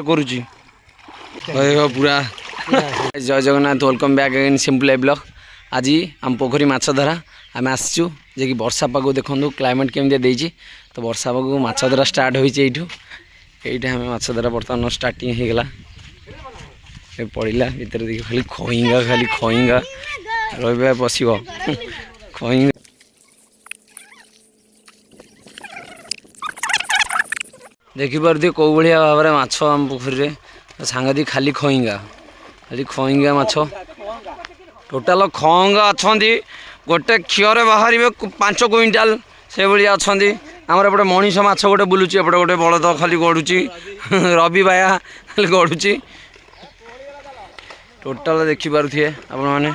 କରୁଛି पूरा जय Jagannath welcome back again simple life blog. आज आम पोखरी माछ धरा आम आसचु जे कि वर्षा पाग देखो क्लाइमेट केमी देती तो वर्षा पाग माछ धरा स्टार्ट होईचे ये आम माछ धरा बर्तमान स्टार्टिंग होगला पड़ा भितर देखिए खाली खईंगा रहा पश खईंगा देखिपे कौ भाया भाव में माछ आम पोखरी सांगति खाली खईंगा माछ टोटाल खंगा अच्छा गोटे क्षीर बाहर 5 क्विंटाल से भाया अच्छा आमर एपटे मनीष माछ गोटे बुलूची एपटे गोटे बलद खाली गड़ुची रवि बाया खाली गड़ुची टोटाल देखिपे आपण मैंने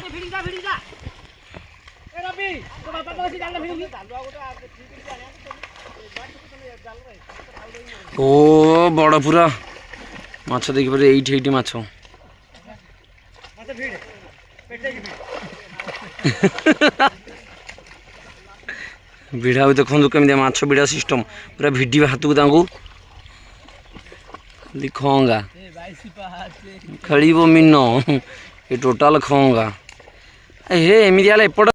ओ बड़ पूरा माछ देखिपे ये माछ भिड़ा भी देखो केमी माछ भिड़ा सिस्टम पूरा भिड़ हाथ को खंगा खेल मीन ये टोटाल खंगा हे एमती एपट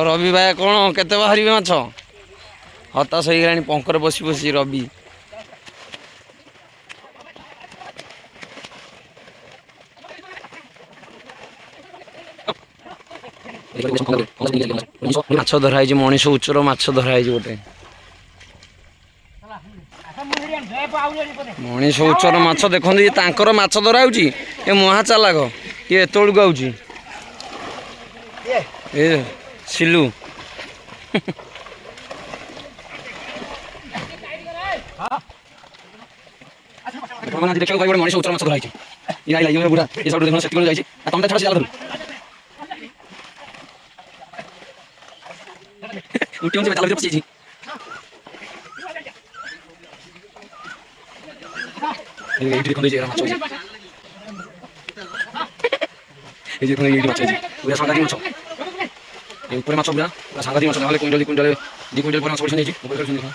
रवि भाई कौन केते बाहर माछ हताश हो गला पंखर बसी बसी रवि माछ धराई मनीष उच्चर माछ धराई गोटे मनीष उच्चर माछ देखते तांकर माछ धरा ये महा चालाक ये एतलू आउची ए सिलू देखा मनीष उच्चर माछ धराई बुढ़ा ये सब देखो से तुम छाड़ जाला उठी उठी ताला पची ये देखो ये माछ ये देखो ये माछ पूरा सांगाती माछ ये ऊपर माछ पूरा सांगाती माछ नाले क्विंटल 2 क्विंटल पर माछ पड़छ नहीं ऊपर कर देखो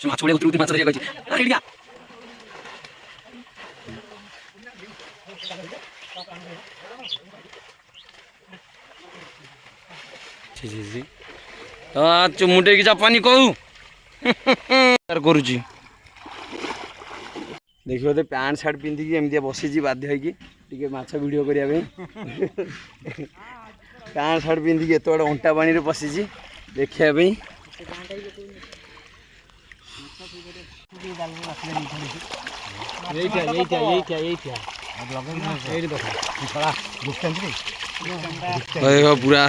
माछ बड़े उतरी माछ धरिया गई अरे लिया जी चुमुटे की चापानी कहू करुची देखिए तो पैंट सार्ट पिंधिकी एमती बसी बाध्य होगी माछ वीडियो करने पैंट सार्ट पिंधिकी एत बड़े अंटा पानी पशिची देखापी पूरा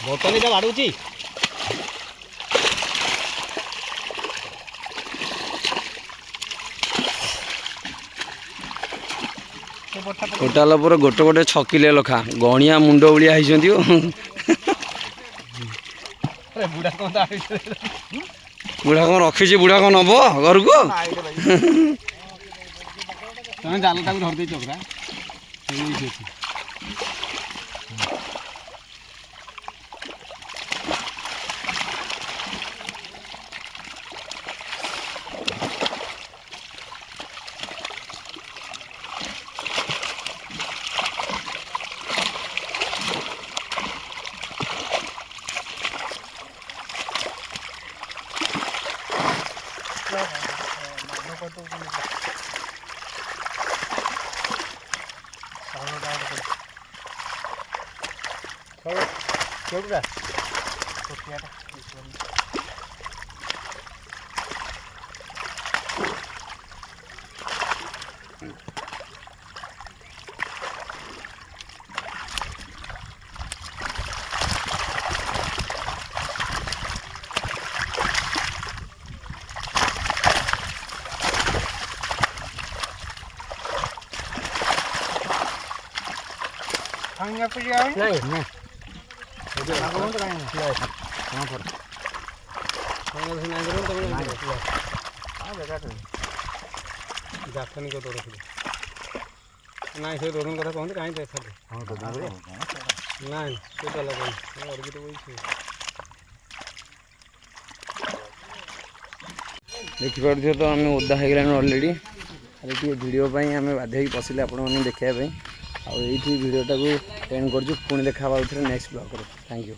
बोतनी बाड़ूची टोटाल पर गोटे गोटे 6 किलो लखा गणिया मुंड भाया बुढ़ा कौन रखी बुढ़ा कौन नब घर को तुम जाल धरदे चक्रा କେଉଁଟା ଖାଇବା ପିଡ଼ିଆ ନାଇଁ ନା ଜାତନିକ ଦୌଡ଼ ଥିଲେ ନାଇଁ ସେ ଦୌଡ଼ କଥା କହନ୍ତି କାହିଁ ଦେଖାନ୍ତି ନାଇଁ ସେଇଟା ଲଗାନ୍ତି ଅର୍କିଟ ବଇଛି ଦେଖିପାରୁଥିବେ ତ ଆମେ ଓଦା ହେଇଗଲାଣି ଅଲରେଡ଼ି ଖାଲି ଟିକେ ଭିଡ଼ିଓ ପାଇଁ ଆମେ ବାଧ୍ୟ ହେଇକି ପଶିଲେ ଆପଣମାନଙ୍କୁ ଦେଖାଇବା ପାଇଁ ଆଉ ଏଇଠି ଭିଡ଼ିଓଟାକୁ ଏଣ୍ଡ କରୁଛୁ ପୁଣି ଦେଖା ହେବା ଭିତରେ ନେକ୍ସଟ ବ୍ଲଗ୍ରେ ଥ୍ୟାଙ୍କ ୟୁ।